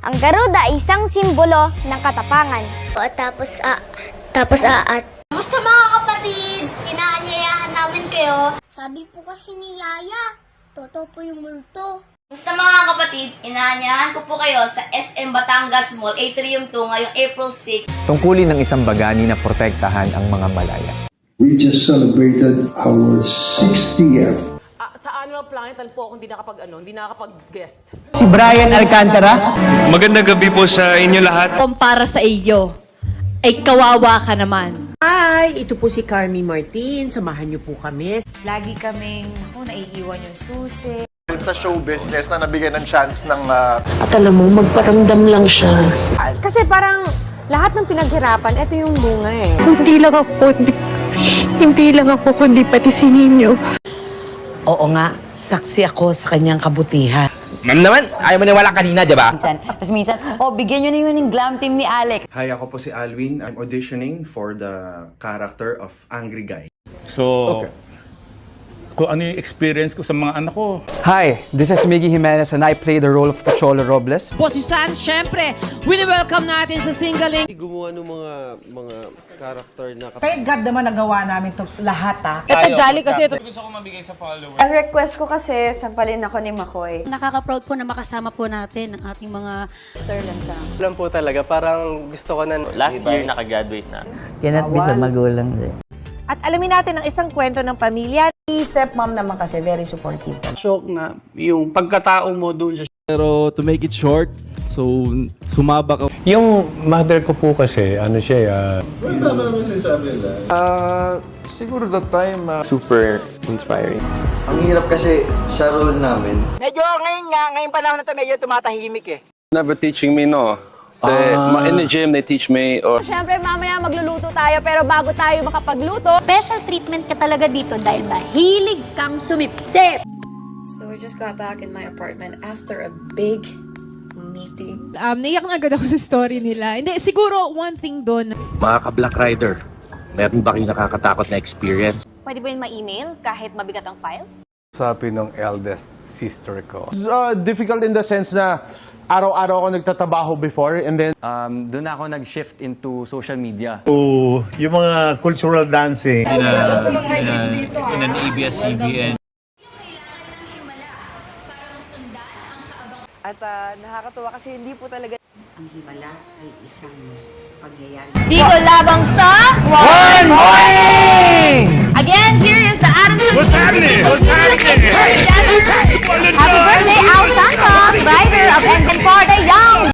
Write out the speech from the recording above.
Ang garuda ay isang simbolo ng katapangan. Kamusta mga kapatid? Inaanyayahan namin kayo. Sabi po kasi ni Yaya, totoo po yung multo. Basta mga kapatid, inaanyahan ko po kayo sa SM Batangas Mall, Atrium 2 ngayong April 6. Tungkulin ng isang bagani na protektahan ang mga malaya. We just celebrated our 60th. Sa Animal Planet po ako hindi nakapag-guest. Si Brian Alcantara. Magandang gabi po sa inyo lahat. Kumpara sa iyo, ay kawawa ka naman. Hi! Ito po si Carmi Martin. Samahan niyo po kami. Lagi kaming, naiiwan yung susi. Sa show business na nabigyan ng chance ng... At alam mo, magparamdam lang siya. Kasi parang lahat ng pinaghirapan, ito yung bunga eh. Hindi lang ako, kundi pati si Ninyo. Oo nga, saksi ako sa kanyang kabutihan. Ma'am naman, ayaw mo niwala kanina, di ba? Tapos minsan, bigyan nyo na yun ng glam team ni Alex. Hi, ako po si Alwin. I'm auditioning for the character of Angry Guy. So, kung ano yung experience ko sa mga anak ko. Hi, this is Miggy Jimenez and I play the role of Cholo Robles. Posisan, syempre, wini-welcome natin sa Singaling. Gumawa ng mga character na... Thank God naman nagawa namin to lahat, ha? Ito jolly kasi ito. Gusto ko mabigay sa followers. Ang request ko kasi, sampalin ako ni Makoy. Nakaka-proud po na makasama po natin ang ating mga Sterling sa Alam po talaga, parang gusto ko na... Last year nakagraduate na. Cannot be sa magulang din. At alamin natin ang isang kwento ng pamilya. Stepmom naman kasi very supportive. Shock na yung pagkatao mo doon sa... Pero to make it short, so sumaba ka. Yung mother ko po kasi, ano siya, Tama naman sinasabi nila. Siguro that time, super inspiring. Ang hirap kasi sa role namin. Medyo ngayong panahon na to, medyo tumatahimik eh. Never teaching me, no? In the gym, they teach me, or... Siyempre, mamaya magluluto tayo, pero bago tayo makapagluto, Special treatment ka talaga dito dahil mahilig kang sumipsip. So we just got back in my apartment after a big meeting. naiyak na agad ako sa story nila. Hindi, siguro one thing doon. Mga ka-Black Rider, meron ba kayong nakakatakot na experience? Pwede ba yun ma-email kahit mabigat ang file? Sabi ng eldest sister ko. Difficult in the sense na araw-araw ako nagtatrabaho before and then... Doon ako nag-shift into social media. Yung mga cultural dancing. In an ABS-CBN. At nakakatuwa kasi hindi po talaga... Ang himala ay isang pagyayari. Dito labang sa... One Morning! Again, here is the attitude. What's happening? What's happening? Happy birthday, Al Santos, writer of England for the Young.